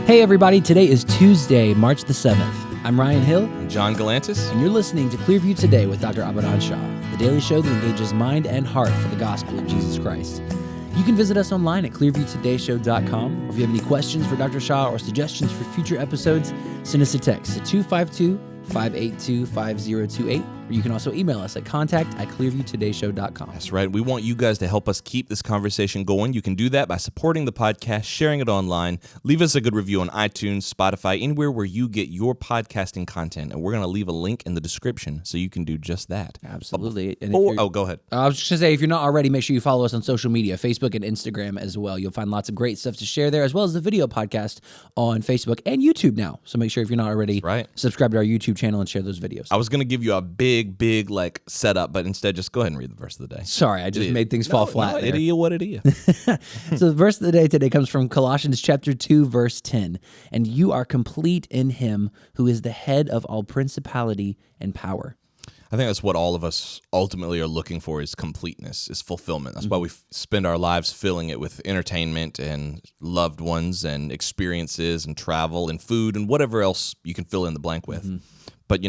Hey everybody, today is Tuesday, March the 7th. I'm Ryan Hill. I'm John Galantis. And you're listening to Clearview Today with Dr. Abadan Shah, the daily show that engages mind and heart for the gospel of Jesus Christ. You can visit us online at clearviewtodayshow.com, or if you have any questions for Dr. Shah or suggestions for future episodes, send us a text to 252-582-5028, or you can also email us at contact@clearviewtodayshow.com. That's right. We want you guys to help us keep this conversation going. You can do that by supporting the podcast, sharing it online, leave us a good review on iTunes, Spotify, anywhere where you get your podcasting content, and we're going to leave a link in the description so you can do just that. Absolutely. And go ahead. I was just going to say, if you're not already, make sure you follow us on social media, Facebook and Instagram as well. You'll find lots of great stuff to share there, as well as the video podcast on Facebook and YouTube now. So make sure if you're not already, subscribe to our YouTube channel and share those videos. I was going to give you a big like setup, but instead just go ahead and read the verse of the day. Sorry, I just made things fall flat. It is what it is. So the verse of the day today comes from Colossians chapter 2, verse 10. And you are complete in him who is the head of all principality and power. I think that's what all of us ultimately are looking for, is completeness, is fulfillment. That's why we spend our lives filling it with entertainment and loved ones and experiences and travel and food and whatever else you can fill in the blank with. But,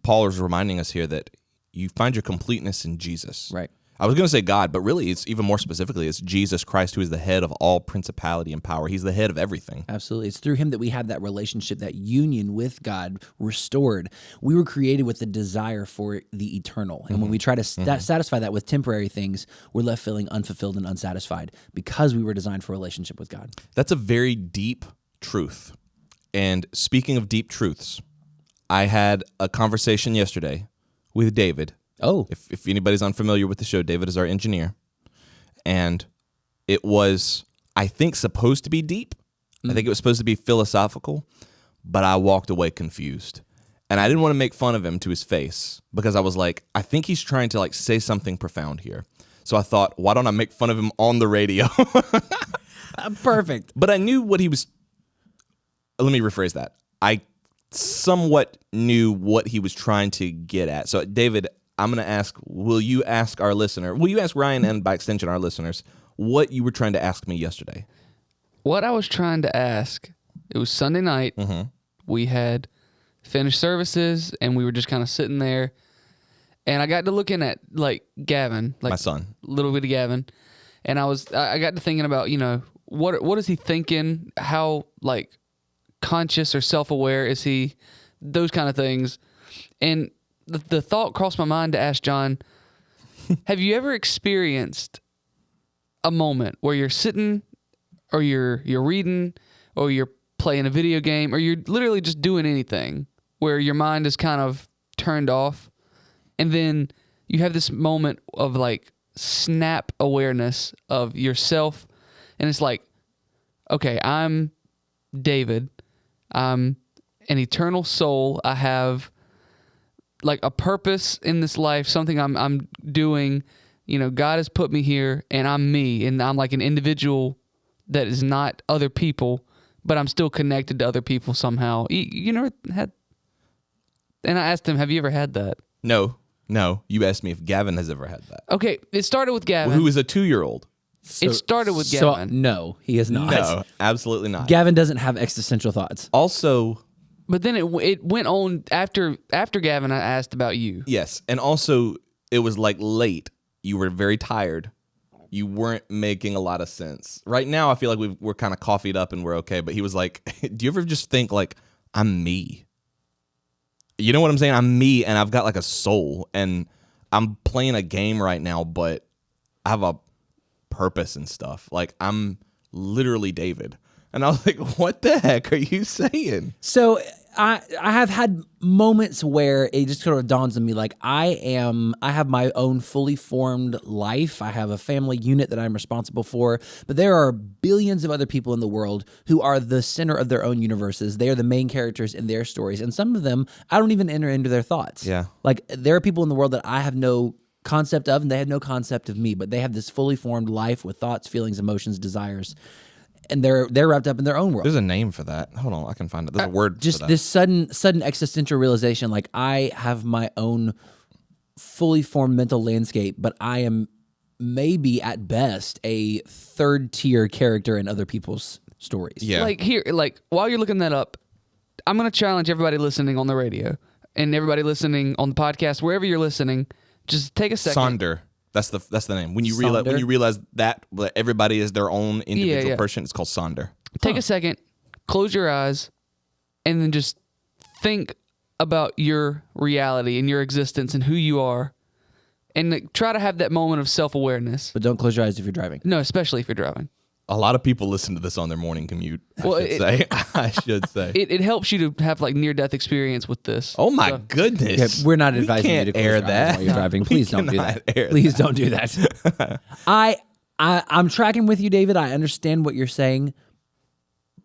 Paul is reminding us here that you find your completeness in Jesus. Right. I was going to say God, but really it's even more specifically, it's Jesus Christ who is the head of all principality and power. He's the head of everything. Absolutely. It's through him that we have that relationship, that union with God restored. We were created with the desire for the eternal. And when we try to satisfy that with temporary things, we're left feeling unfulfilled and unsatisfied because we were designed for a relationship with God. That's a very deep truth. And speaking of deep truths, I had a conversation yesterday with David. Oh. If anybody's unfamiliar with the show, David is our engineer. And it was, I think, supposed to be deep. I think it was supposed to be philosophical, but I walked away confused. And I didn't want to make fun of him to his face because I was like, I think he's trying to say something profound here. So I thought, why don't I make fun of him on the radio? Perfect. But I knew what he was, let me rephrase that. I somewhat knew what he was trying to get at. So, David, I'm going to ask, will you ask Ryan and by extension our listeners, what you were trying to ask me yesterday? What I was trying to ask, it was Sunday night. We had finished services, and we were just kind of sitting there, and I got to looking at, Gavin. My son. Little bitty Gavin. And I got to thinking about, what is he thinking? How, conscious or self-aware is he? Those kind of things. And the thought crossed my mind to ask John, have you ever experienced a moment where you're sitting or you're reading or you're playing a video game or you're literally just doing anything where your mind is kind of turned off, and then you have this moment of snap awareness of yourself, and it's like, okay, I'm David. I'm an eternal soul. I have a purpose in this life, something I'm doing. God has put me here, and I'm me, and I'm an individual that is not other people, but I'm still connected to other people somehow. You never had? And I asked him, have you ever had that? No. You asked me if Gavin has ever had that. Okay, it started with Gavin. Who is a 2-year-old. It started with Gavin. No, he is not. No, absolutely not. Gavin doesn't have existential thoughts. Also, but then it went on after Gavin. I asked about you. Yes, and also it was late. You were very tired. You weren't making a lot of sense. Right now, I feel like we're kind of coffeeed up and we're okay. But he was like, "Do you ever just think I'm me? You know what I'm saying? I'm me, and I've got a soul, and I'm playing a game right now, but I have a purpose and stuff. I'm literally David." And I was like, what the heck are you saying? So I have had moments where it just sort of dawns on me I have my own fully formed life. I have a family unit that I'm responsible for, but there are billions of other people in the world who are the center of their own universes. They are the main characters in their stories, and some of them I don't even enter into their thoughts. Yeah. There are people in the world that I have no concept of, and they have no concept of me, but they have this fully formed life with thoughts, feelings, emotions, desires. And they're wrapped up in their own world. There's a name for that. Hold on, I can find it. There's a word just for that. This sudden existential realization, I have my own fully formed mental landscape, but I am maybe at best a third tier character in other people's stories. Yeah. Like here, like while you're looking that up, I'm going to challenge everybody listening on the radio and everybody listening on the podcast, wherever you're listening, just take a second. Sonder. That's the name. When you Sonder? realize that everybody is their own individual Yeah. person, it's called Sonder. Take a second, close your eyes, and then just think about your reality and your existence and who you are, and like, try to have that moment of self-awareness. But don't close your eyes if you're driving. No, especially if you're driving. A lot of people listen to this on their morning commute. Well, I should say. It helps you to have like near-death experience with this. Oh my So- goodness. Yeah, we're not advising you can't to close air your eyes that. while you're driving. Please don't do cannot that. air Please don't do that. I'm tracking with you, David. I understand what you're saying,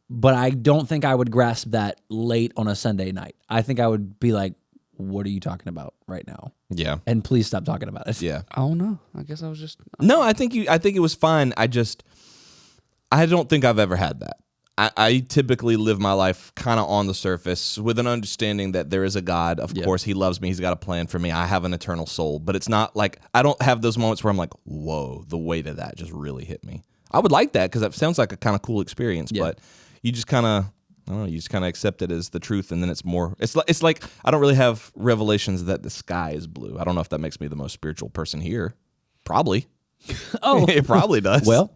but I don't think I would grasp that late on a Sunday night. I think I would be like, what are you talking about right now? Yeah. And please stop talking about it. Yeah. Oh no, I guess I was just. No, I think it was fine. I don't think I've ever had that. I typically live my life kind of on the surface with an understanding that there is a God. Of course, he loves me. He's got a plan for me. I have an eternal soul. But it's not like I don't have those moments where I'm like, whoa, the weight of that just really hit me. I would like that because that sounds like a kind of cool experience. Yeah. But you just kind of, I don't know, you just kind of accept it as the truth. And then it's more, it's like I don't really have revelations that the sky is blue. I don't know if that makes me the most spiritual person here. Probably. Oh, It probably does. well.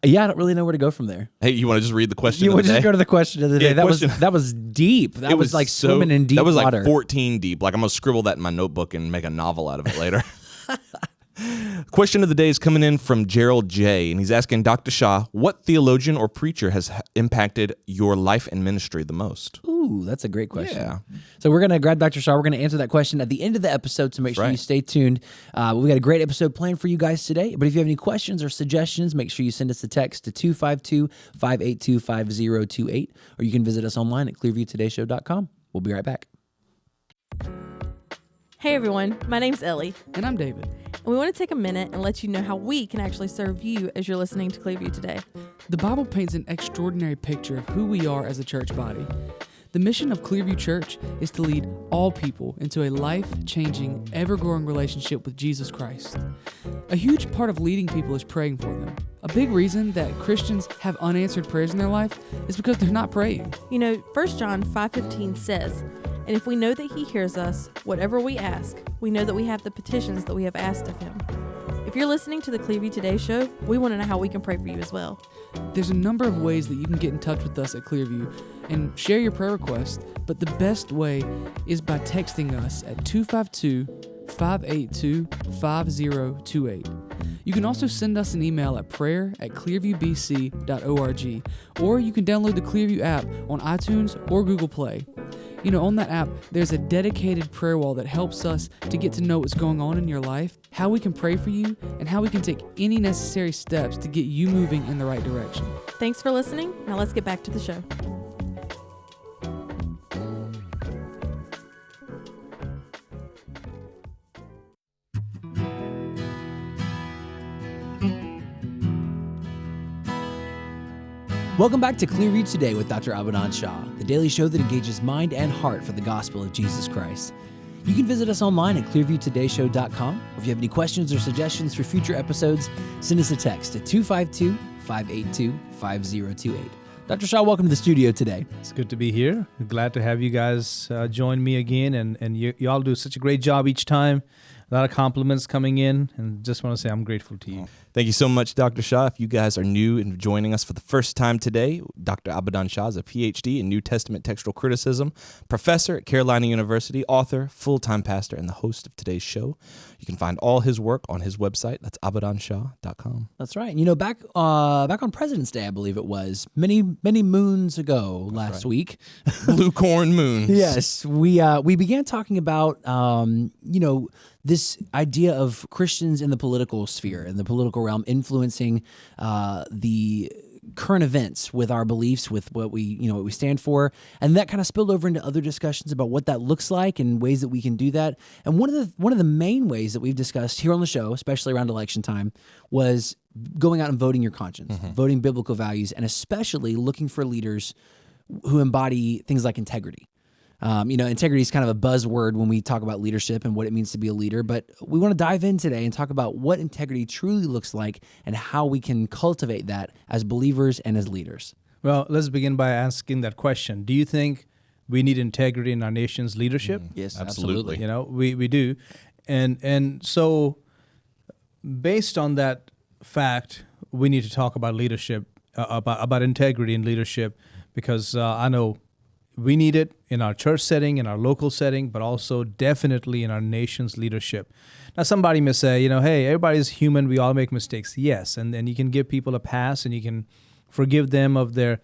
Yeah, I don't really know where to go from there. Hey, you want to just read the question You of would the just day? go to the question of the day. Yeah, That was deep. That was like so- swimming in deep That was water. like 14 deep. Like I'm going to scribble that in my notebook and make a novel out of it later. Question of the day is coming in from Gerald J. And he's asking Dr. Shah, what theologian or preacher has impacted your life and ministry the most? Ooh, that's a great question. Yeah. So we're going to grab Dr. Shah. We're going to answer that question at the end of the episode, so make sure you right. stay tuned. We got a great episode planned for you guys today. But if you have any questions or suggestions, make sure you send us a text to 252-582-5028, or you can visit us online at clearviewtodayshow.com. We'll be right back. Hey everyone, my name's Ellie, And I'm David. and we want to take a minute and let you know how we can actually serve you as you're listening to Clearview today. The Bible paints an extraordinary picture of who we are as a church body. The mission of Clearview Church is to lead all people into a life-changing, ever-growing relationship with Jesus Christ. A huge part of leading people is praying for them. A big reason that Christians have unanswered prayers in their life is because they're not praying. You know, 1 John 5:15 says, "And if we know that he hears us, whatever we ask, we know that we have the petitions that we have asked of him." If you're listening to the Clearview Today show, we want to know how we can pray for you as well. There's a number of ways that you can get in touch with us at Clearview and share your prayer requests, but the best way is by texting us at 252-582-5028. You can also send us an email at prayer@clearviewbc.org, or you can download the Clearview app on iTunes or Google Play. You know, on that app, there's a dedicated prayer wall that helps us to get to know what's going on in your life, how we can pray for you, and how we can take any necessary steps to get you moving in the right direction. Thanks for listening. Now let's get back to the show. Welcome back to Clearview Today with Dr. Abadan Shah, the daily show that engages mind and heart for the gospel of Jesus Christ. You can visit us online at clearviewtodayshow.com. If you have any questions or suggestions for future episodes, send us a text at 252-582-5028. Dr. Shah, welcome to the studio today. It's good to be here. Glad to have you guys join me again, and you all do such a great job each time. A lot of compliments coming in, and just want to say I'm grateful to you. Thank you so much, Dr. Shah. If you guys are new and joining us for the first time today, Dr. Abadan Shah is a PhD in New Testament textual criticism, professor at Carolina University, author, full-time pastor, and the host of today's show. You can find all his work on his website. That's abadanshah.com. That's right. You know, back on President's Day, I believe it was, many moons ago last week. Blue corn moons. Yes, we began talking about this idea of Christians in the political sphere, in the political realm, influencing the current events with our beliefs, with what we stand for, and that kind of spilled over into other discussions about what that looks like and ways that we can do that. And one of the main ways that we've discussed here on the show, especially around election time, was going out and voting your conscience, voting biblical values, and especially looking for leaders who embody things like integrity. Integrity is kind of a buzzword when we talk about leadership and what it means to be a leader, but we want to dive in today and talk about what integrity truly looks like and how we can cultivate that as believers and as leaders. Well, let's begin by asking that question. Do you think we need integrity in our nation's leadership? Yes, Absolutely. absolutely. We do. And so based on that fact, we need to talk about leadership, about integrity in leadership, because I know we need it in our church setting, in our local setting, but also definitely in our nation's leadership. Now, somebody may say, hey, everybody's human. We all make mistakes. Yes, and you can give people a pass, and you can forgive them of their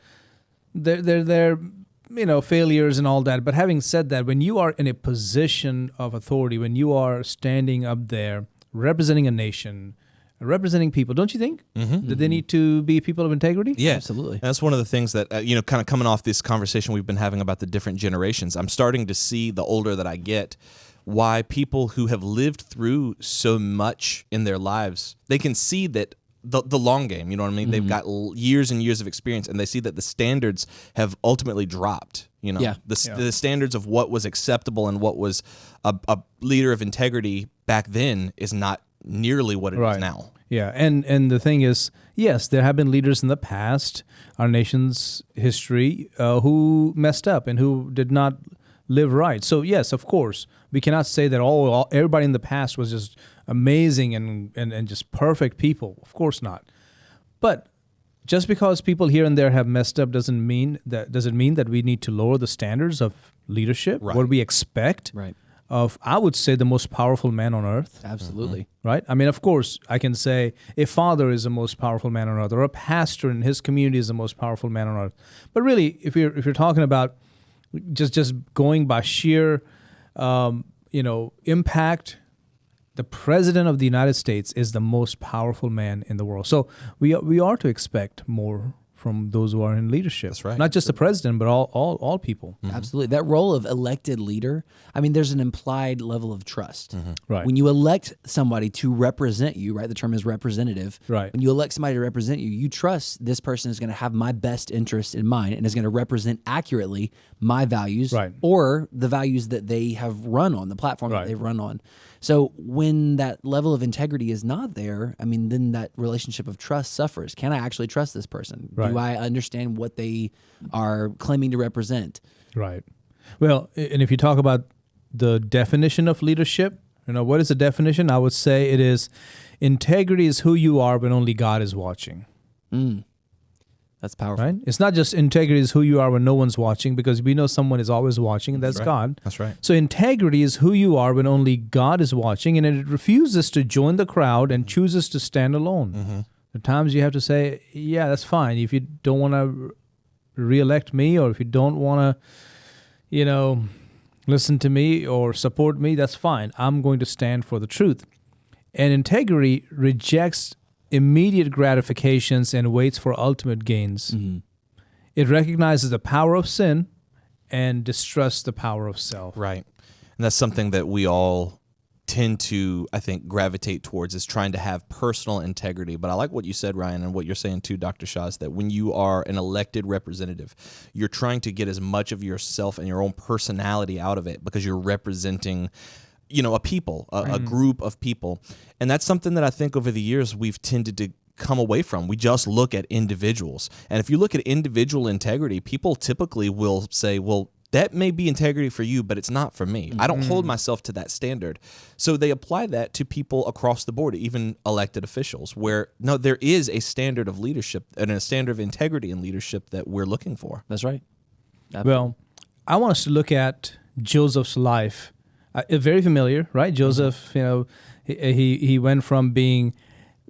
failures and all that. But having said that, when you are in a position of authority, when you are standing up there representing a nation, representing people, don't you think that they need to be people of integrity? Yeah, Absolutely. That's one of the things that, kind of coming off this conversation we've been having about the different generations, I'm starting to see the older that I get, why people who have lived through so much in their lives, they can see that the long game, you know what I mean? They've got years and years of experience, and they see that the standards have ultimately dropped. The standards of what was acceptable and what was a leader of integrity back then is not nearly what it is now. Yeah, and the thing is, yes, there have been leaders in the past, our nation's history, who messed up and who did not live right. So yes, of course, we cannot say that everybody in the past was just amazing and just perfect people. Of course not. But just because people here and there have messed up doesn't mean that we need to lower the standards of leadership, what we expect of, I would say, the most powerful man on earth. Absolutely. Right? I mean, of course, I can say a father is the most powerful man on earth, or a pastor in his community is the most powerful man on earth. But really, if you're talking about just going by sheer, impact, the president of the United States is the most powerful man in the world. So we are to expect more from those who are in leadership. That's right. Not just the president, but all people. Absolutely. That role of elected leader, there's an implied level of trust. Right. When you elect somebody to represent you, right? The term is representative. Right. When you elect somebody to represent you, you trust this person is going to have my best interest in mind and is going to represent accurately my values or the values that they have run on, the platform that they've run on. So when that level of integrity is not there, then that relationship of trust suffers. Can I actually trust this person? Right. Do I understand what they are claiming to represent? Right. Well, and if you talk about the definition of leadership, what is the definition? I would say it is integrity is who you are when only God is watching. That's powerful. Right? It's not just integrity is who you are when no one's watching, because we know someone is always watching, and that's God. That's right. So integrity is who you are when only God is watching, and it refuses to join the crowd and chooses to stand alone. At times you have to say, yeah, that's fine. If you don't want to re-elect me, or if you don't want to, listen to me or support me, that's fine. I'm going to stand for the truth. And integrity rejects immediate gratifications and waits for ultimate gains. It recognizes the power of sin and distrusts the power of self. Right. And that's something that we all tend to, I think, gravitate towards, is trying to have personal integrity. But I like what you said, Ryan, and what you're saying too, Dr. Shah, is that when you are an elected representative, you're trying to get as much of yourself and your own personality out of it, because you're representing a people, a group of people. And that's something that I think over the years we've tended to come away from. We just look at individuals. And if you look at individual integrity, people typically will say, well, that may be integrity for you, but it's not for me. I don't hold myself to that standard. So they apply that to people across the board, even elected officials, where no, there is a standard of leadership and a standard of integrity in leadership that we're looking for. That's right. Well, I want us to look at Joseph's life. Very familiar, right? Joseph, he went from being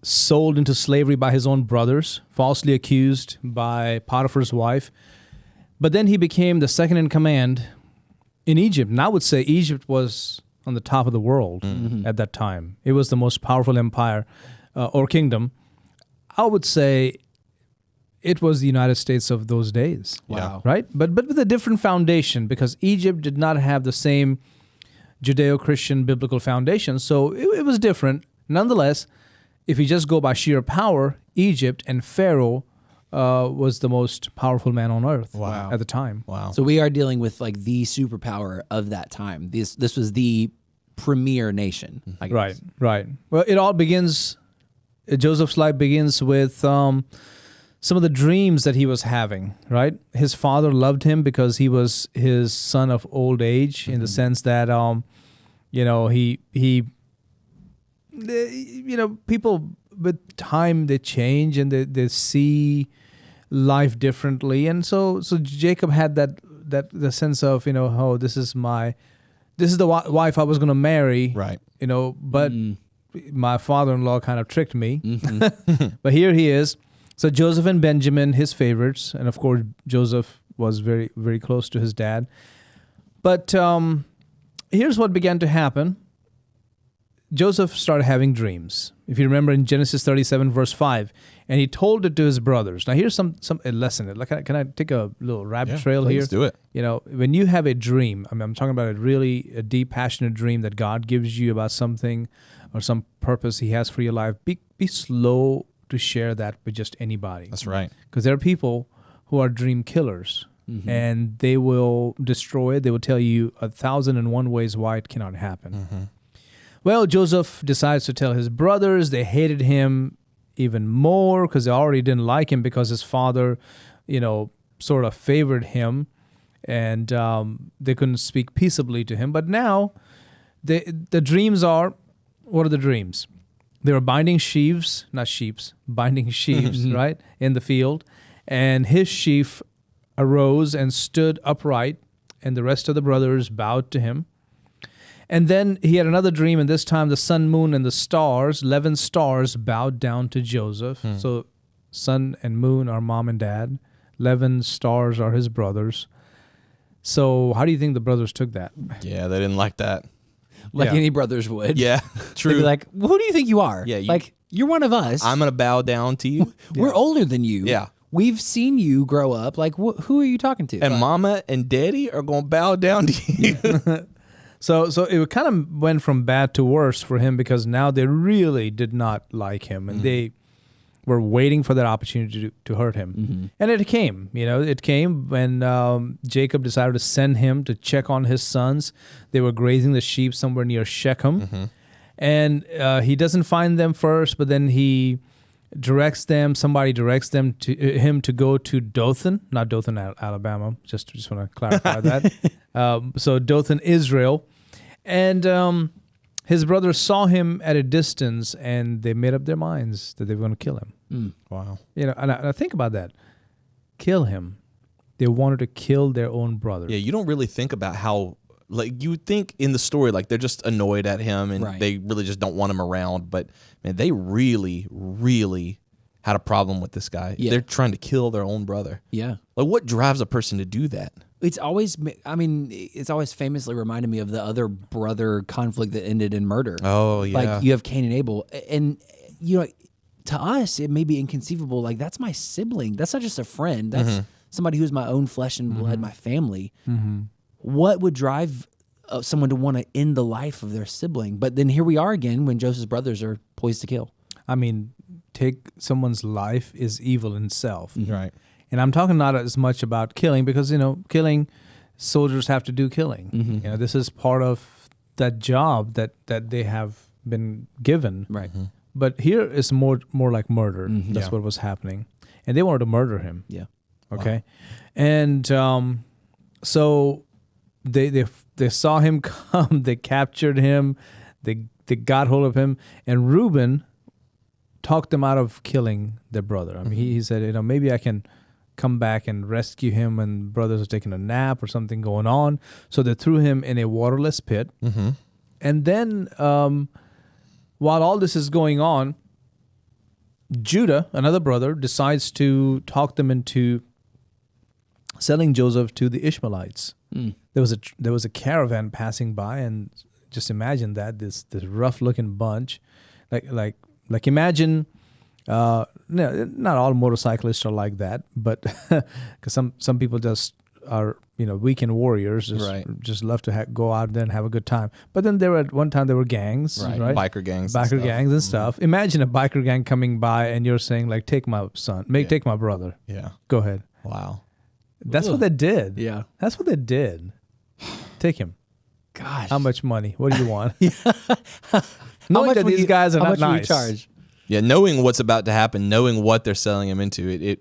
sold into slavery by his own brothers, falsely accused by Potiphar's wife. But then he became the second in command in Egypt. And I would say Egypt was on the top of the world at that time. It was the most powerful empire or kingdom. I would say it was the United States of those days. Wow. Right? But with a different foundation, because Egypt did not have the same Judeo-Christian biblical foundation. So it was different. Nonetheless, if you just go by sheer power, Egypt and Pharaoh was the most powerful man on earth Wow. at the time. Wow. So we are dealing with like the superpower of that time. This was the premier nation. I guess. Right. Well, it all begins. Joseph's life begins with some of the dreams that he was having. Right, his father loved him because he was his son of old age, in the sense that people with time they change and they see life differently, and so Jacob had the sense of oh, this is the wife I was going to marry, Right. But my father-in-law kind of tricked me. Mm-hmm. But here he is. So Joseph and Benjamin, his favorites, and of course Joseph was very, very close to his dad. But here's what began to happen. Joseph started having dreams. If you remember in Genesis 37, verse 5, and he told it to his brothers. Now here's some a lesson. Like, can I take a little rabbit trail here? Let's do it. When you have a dream, I'm talking about a deep, passionate dream that God gives you about something or some purpose He has for your life. Be slow to share that with just anybody. That's right. Because there are people who are dream killers, and they will destroy it. They will tell you 1,001 ways why it cannot happen. Well, Joseph decides to tell his brothers. They hated him even more because they already didn't like him because his father, sort of favored him, and they couldn't speak peaceably to him. But now, the dreams are, what are the dreams? They were binding sheaves, binding sheaves, right, in the field. And his sheaf arose and stood upright, and the rest of the brothers bowed to him. And then he had another dream, and this time the sun, moon, and the stars, 11 stars, bowed down to Joseph. So sun and moon are mom and dad. 11 stars are his brothers. So how do you think the brothers took that? Yeah, they didn't like that. Like Yeah. any brothers would. Yeah, They'd true. be like, well, who do you think you are? Yeah, you're one of us. I'm gonna bow down to you. We're older than you. Yeah. We've seen you grow up. Like, who are you talking to? And mama and daddy are gonna bow down to you. So it kind of went from bad to worse for him because now they really did not like him, and they were waiting for that opportunity to hurt him. And it came. It came when Jacob decided to send him to check on his sons. They were grazing the sheep somewhere near Shechem. And he doesn't find them first, but then somebody directs them to him to go to Dothan, not Dothan, Alabama. Just want to clarify that. So Dothan, Israel. And his brothers saw him at a distance, and they made up their minds that they were going to kill him. Wow. And I think about that. Kill him. They wanted to kill their own brother. Yeah, you don't really think about how, like, you would think in the story, like, they're just annoyed at him and Right. they really just don't want him around. But, man, they really, really had a problem with this guy. Yeah. They're trying to kill their own brother. Yeah. Like, what drives a person to do that? It's always famously reminded me of the other brother conflict that ended in murder. Oh, yeah. Like, you have Cain and Abel. And, to us, it may be inconceivable. Like, that's my sibling. That's not just a friend. That's somebody who's my own flesh and blood, my family. What would drive someone to want to end the life of their sibling? But then here we are again when Joseph's brothers are poised to kill. I mean, take someone's life is evil in itself. Right. And I'm talking not as much about killing because, killing, soldiers have to do killing. This is part of that job that they have been given. Right. But here is more like murder. That's Yeah. what was happening. And they wanted to murder him. Yeah. Okay. And so they saw him come, they captured him, they got hold of him, and Reuben talked them out of killing their brother. I mean, he said, maybe I can come back and rescue him when brothers are taking a nap or something going on. So they threw him in a waterless pit. And then while all this is going on, Judah, another brother, decides to talk them into selling Joseph to the Ishmaelites. There was a caravan passing by, and just imagine that this rough looking bunch, like imagine. No, not all motorcyclists are like that, but because some people just are weekend warriors, just love to go out there and have a good time. But then at one time there were gangs, right? Biker gangs, and stuff. Imagine a biker gang coming by and you're saying like, take my son, take my brother. Yeah, go ahead. Wow, that's what they did. Yeah, that's what they did. Take him. Gosh, how much money? What do you want? Knowing that these guys are not nice. Charge? Yeah, knowing what's about to happen, knowing what they're selling him into,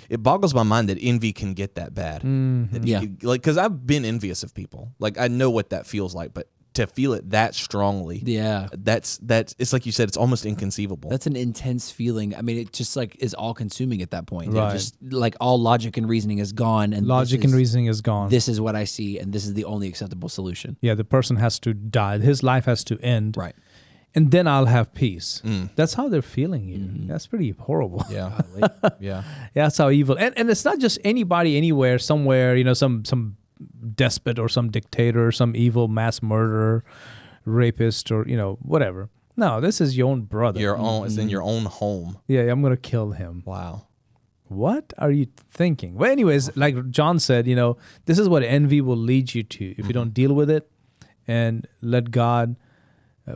it boggles my mind that envy can get that bad. Mm-hmm. Because I've been envious of people. Like, I know what that feels like, but to feel it that strongly, that's it's like you said, it's almost inconceivable. That's an intense feeling. I mean, it just like is all consuming at that point. Right. Just like all logic and reasoning is gone, and reasoning is gone. This is what I see, and this is the only acceptable solution. Yeah, the person has to die. His life has to end. Right. And then I'll have peace. That's how they're feeling here. That's pretty horrible. Yeah. Yeah, that's how evil. And it's not just anybody, anywhere, somewhere, some despot or some dictator or some evil mass murderer, rapist or, whatever. No, this is your own brother. Your own, it's in your own home. Yeah, I'm going to kill him. Wow. What are you thinking? Well, anyways, like John said, this is what envy will lead you to if you don't deal with it and let God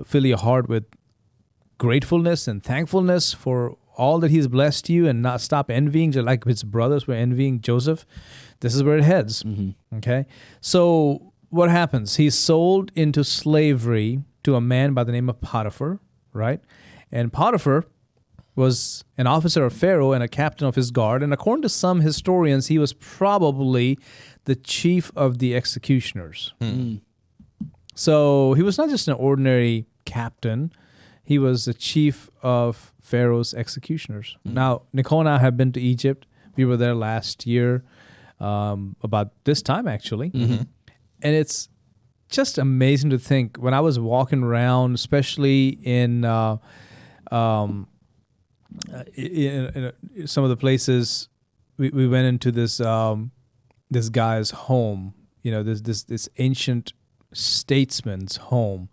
fill your heart with gratefulness and thankfulness for all that he's blessed you and not stop envying, just like his brothers were envying Joseph. This is where it heads. Okay. So what happens? He's sold into slavery to a man by the name of Potiphar, right? And Potiphar was an officer of Pharaoh and a captain of his guard. And according to some historians, he was probably the chief of the executioners. So he was not just an ordinary captain. He was the chief of Pharaoh's executioners. Now, Nicole and I have been to Egypt. We were there last year, about this time, actually. And it's just amazing to think, when I was walking around, especially in some of the places, we went into this guy's home, this ancient statesman's home.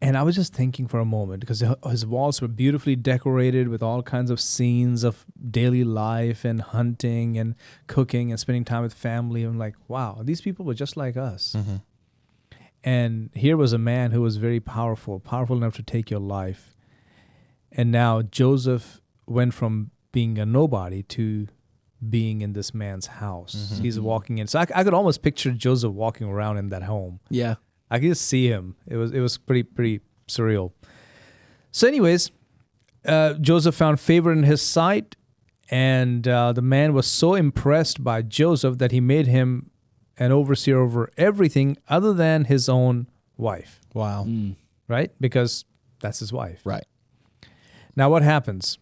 And I was just thinking for a moment, because his walls were beautifully decorated with all kinds of scenes of daily life and hunting and cooking and spending time with family. I'm like, wow, these people were just like us. And here was a man who was very powerful enough to take your life. And now Joseph went from being a nobody to being in this man's house. He's walking in. So I could almost picture Joseph walking around in that home. Yeah. I could just see him. It was pretty surreal. So anyways, Joseph found favor in his sight, and the man was so impressed by Joseph that he made him an overseer over everything other than his own wife. Wow. Right? Because that's his wife. Right. Now what happens?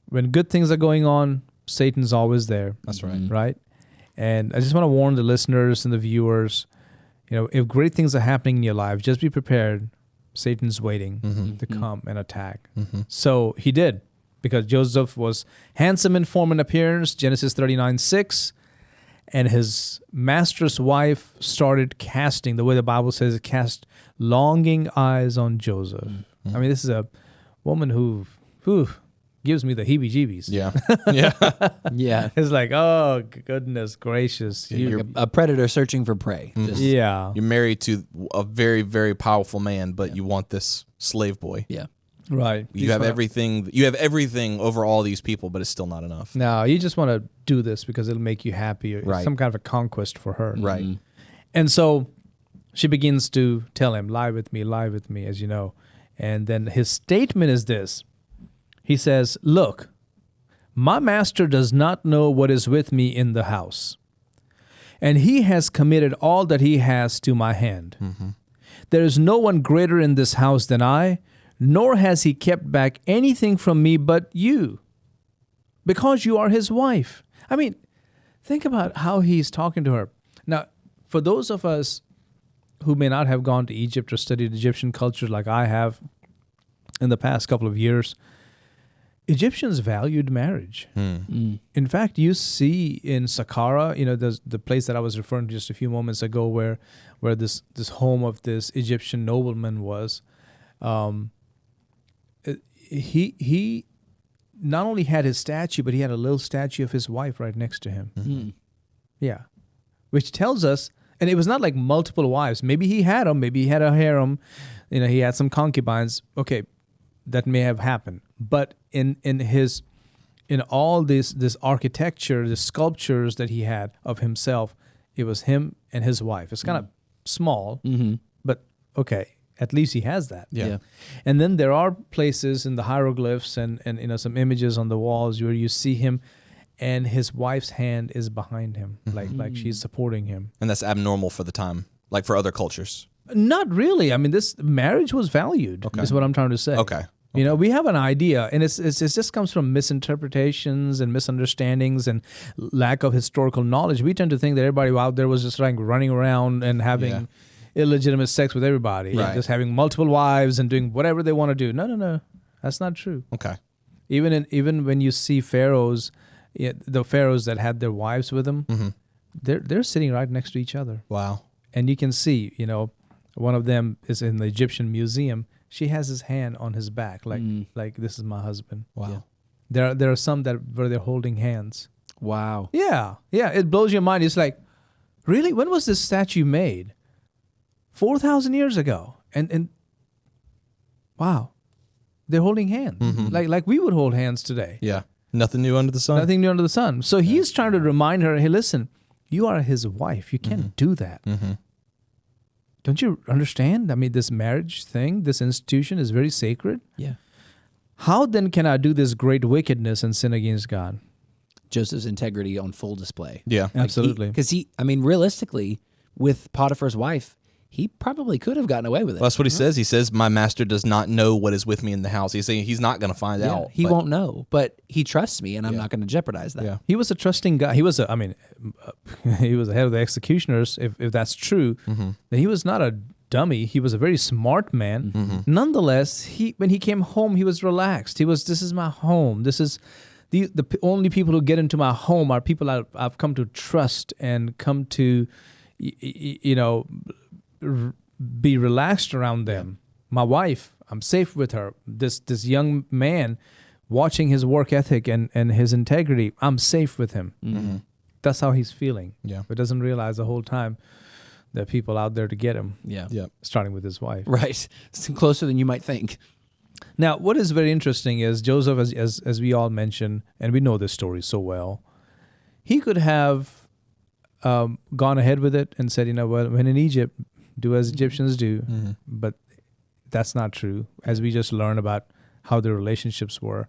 When good things are going on, Satan's always there. That's right. Right? And I just want to warn the listeners and the viewers, if great things are happening in your life, just be prepared. Satan's waiting to come and attack. So he did, because Joseph was handsome in form and appearance, Genesis 39:6, and his master's wife started casting, the way the Bible says, cast longing eyes on Joseph. I mean, this is a woman who gives me the heebie-jeebies. Yeah. Yeah. Yeah. It's like, oh, goodness gracious. You're a predator searching for prey. Yeah. You're married to a very, very powerful man, but you want this slave boy. Yeah. Right. You have everything. You have everything over all these people, but it's still not enough. No, you just want to do this because it'll make you happy. Right. Some kind of a conquest for her. Right. And so she begins to tell him, lie with me, as you know. And then his statement is this. He says, look, my master does not know what is with me in the house, and he has committed all that he has to my hand. There is no one greater in this house than I, nor has he kept back anything from me but you, because you are his wife. I mean, think about how he's talking to her. Now, for those of us who may not have gone to Egypt or studied Egyptian culture like I have in the past couple of years, Egyptians valued marriage. In fact, you see in Saqqara, the place that I was referring to just a few moments ago, where this home of this Egyptian nobleman was. He not only had his statue, but he had a little statue of his wife right next to him. Yeah, which tells us, and it was not like multiple wives. Maybe he had them. Maybe he had a harem. He had some concubines. Okay, that may have happened. But in all this architecture, the sculptures that he had of himself, it was him and his wife. It's kind of small, but okay, at least he has that. Yeah. And then there are places in the hieroglyphs and some images on the walls where you see him and his wife's hand is behind him, like she's supporting him. And that's abnormal for the time, like for other cultures. Not really. I mean, this marriage was valued, is what I'm trying to say. Okay. We have an idea, and it just comes from misinterpretations and misunderstandings and lack of historical knowledge. We tend to think that everybody out there was just like running around and having illegitimate sex with everybody, Right. just having multiple wives and doing whatever they want to do. No, that's not true. Okay. Even when you see pharaohs, the pharaohs that had their wives with them, they're sitting right next to each other, Wow. and you can see, one of them is in the Egyptian museum. She has his hand on his back, like this is my husband. Wow. There are some where they're holding hands. Wow. Yeah, it blows your mind. It's like, really, when was this statue made? 4,000 years ago, and wow, they're holding hands like we would hold hands today. Yeah. Nothing new under the sun. Nothing new under the sun. So he's trying to remind her, hey, listen, you are his wife. You can't do that. Don't you understand? I mean, this marriage thing, this institution is very sacred. Yeah. How then can I do this great wickedness and sin against God? Joseph's integrity on full display. Yeah. Absolutely. Because realistically, with Potiphar's wife, he probably could have gotten away with it. Well, that's what he says. He says, my master does not know what is with me in the house. He's saying he's not going to find out. He but- won't know, but he trusts me, and I'm not going to jeopardize that. Yeah. He was a trusting guy. He was he was the head of the executioners, if that's true. Then he was not a dummy. He was a very smart man. Nonetheless, when he came home, he was relaxed. This is my home. This is the only people who get into my home are people I've come to trust and come to, be relaxed around them. My wife, I'm safe with her. This young man, watching his work ethic and his integrity, I'm safe with him. That's how he's feeling. Yeah. But doesn't realize the whole time there are people out there to get him, Yeah. Yeah. starting with his wife. Right. It's closer than you might think. Now, what is very interesting is Joseph, as we all mentioned, and we know this story so well, he could have gone ahead with it and said, when in Egypt, do as Egyptians do. But that's not true, as we just learned about how their relationships were.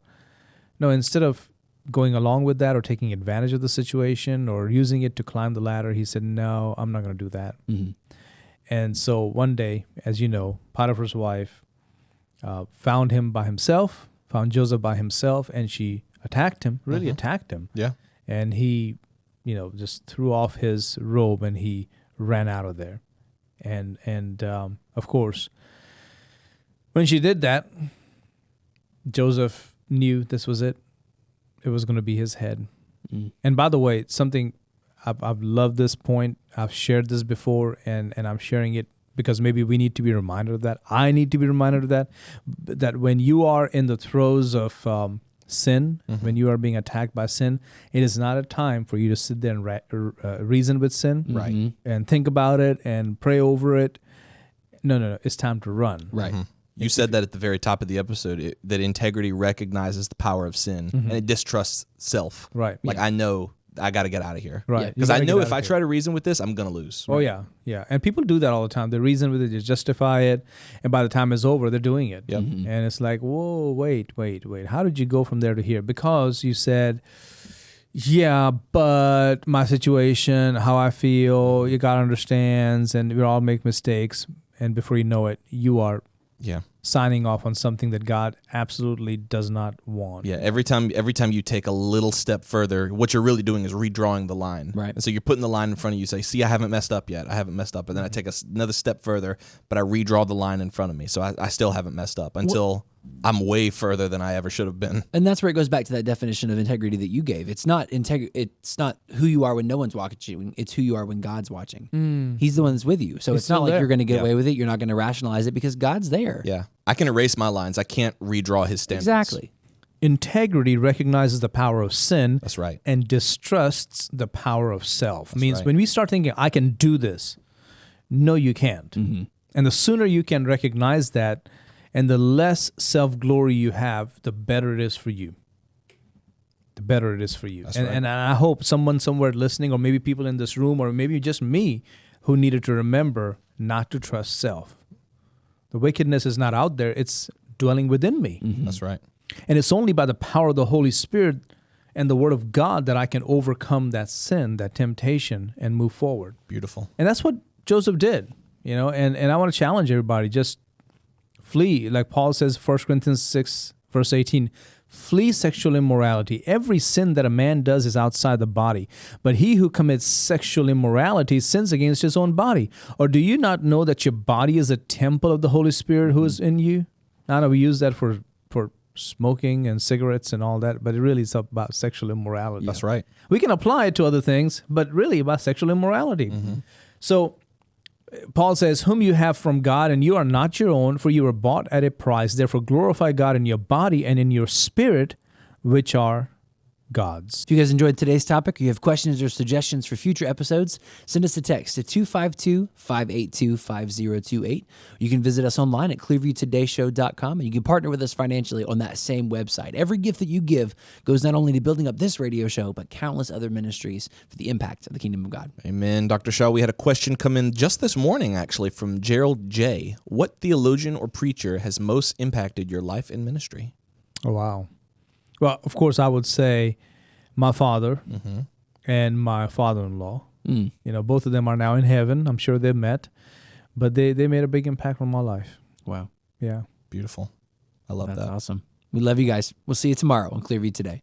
No, instead of going along with that or taking advantage of the situation or using it to climb the ladder, he said, no, I'm not going to do that. And so one day, as you know, Potiphar's wife found Joseph by himself, and she attacked him, really attacked him. Yeah. And he, just threw off his robe and he ran out of there. And of course, when she did that, Joseph knew this was it. It was going to be his head. And by the way, something I've loved this point. I've shared this before, and I'm sharing it because maybe we need to be reminded of that. I need to be reminded of that when you are in the throes of sin, when you are being attacked by sin, it is not a time for you to sit there and reason with sin, Right. and think about it and pray over it. No. It's time to run. Right. You said that at the very top of the episode, that integrity recognizes the power of sin and it distrusts self. Right. Like, I know I got to get out of here. Right. Yeah, You Because gotta I know get if out I of try here. to reason with this, I'm going to lose. Oh, yeah. And people do that all the time. They reason with it, they justify it, and by the time it's over, they're doing it. Yep. And it's like, whoa, wait. How did you go from there to here? Because you said, yeah, but my situation, how I feel, God understands, and we all make mistakes. And before you know it, you are Yeah. signing off on something that God absolutely does not want. Yeah, every time you take a little step further, what you're really doing is redrawing the line. Right. And so you're putting the line in front of you, say, see, I haven't messed up yet. I haven't messed up. And then I take another step further, but I redraw the line in front of me. So I still haven't messed up until I'm way further than I ever should have been. And that's where it goes back to that definition of integrity that you gave. It's not It's not who you are when no one's watching. It's who you are when God's watching. He's the one that's with you. So it's not still like there. you're going to get away with it. You're not going to rationalize it because God's there. Yeah. I can erase my lines. I can't redraw his standards. Exactly. Integrity recognizes the power of sin. That's right. And distrusts the power of self. Means right. when we start thinking, I can do this, no, you can't. Mm-hmm. And the sooner you can recognize that and the less self-glory you have, the better it is for you. The better it is for you. That's And, right. and I hope someone somewhere listening, or maybe people in this room, or maybe just me, who needed to remember not to trust self. The wickedness is not out there. It's dwelling within me. That's right. And it's only by the power of the Holy Spirit and the Word of God that I can overcome that sin, that temptation, and move forward. Beautiful. And that's what Joseph did, and I want to challenge everybody, just flee. Like Paul says, 1 Corinthians 6, verse 18, flee sexual immorality. Every sin that a man does is outside the body, but he who commits sexual immorality sins against his own body. Or do you not know that your body is a temple of the Holy Spirit who is in you? Now, I know we use that for smoking and cigarettes and all that, but it really is about sexual immorality. That's right. We can apply it to other things, but really about sexual immorality. So Paul says, whom you have from God, and you are not your own, for you were bought at a price. Therefore glorify God in your body and in your spirit, which are God's. If you guys enjoyed today's topic, or you have questions or suggestions for future episodes, send us a text to 252-582-5028. You can visit us online at clearviewtodayshow.com, and you can partner with us financially on that same website. Every gift that you give goes not only to building up this radio show, but countless other ministries for the impact of the kingdom of God. Amen. Dr. Shah, we had a question come in just this morning, actually, from Gerald J. What theologian or preacher has most impacted your life and ministry? Oh, wow. Well, of course, I would say my father and my father-in-law. Both of them are now in heaven. I'm sure they've met, but they made a big impact on my life. Wow. Yeah. Beautiful. I love That's that. awesome. We love you guys. We'll see you tomorrow on Clearview Today.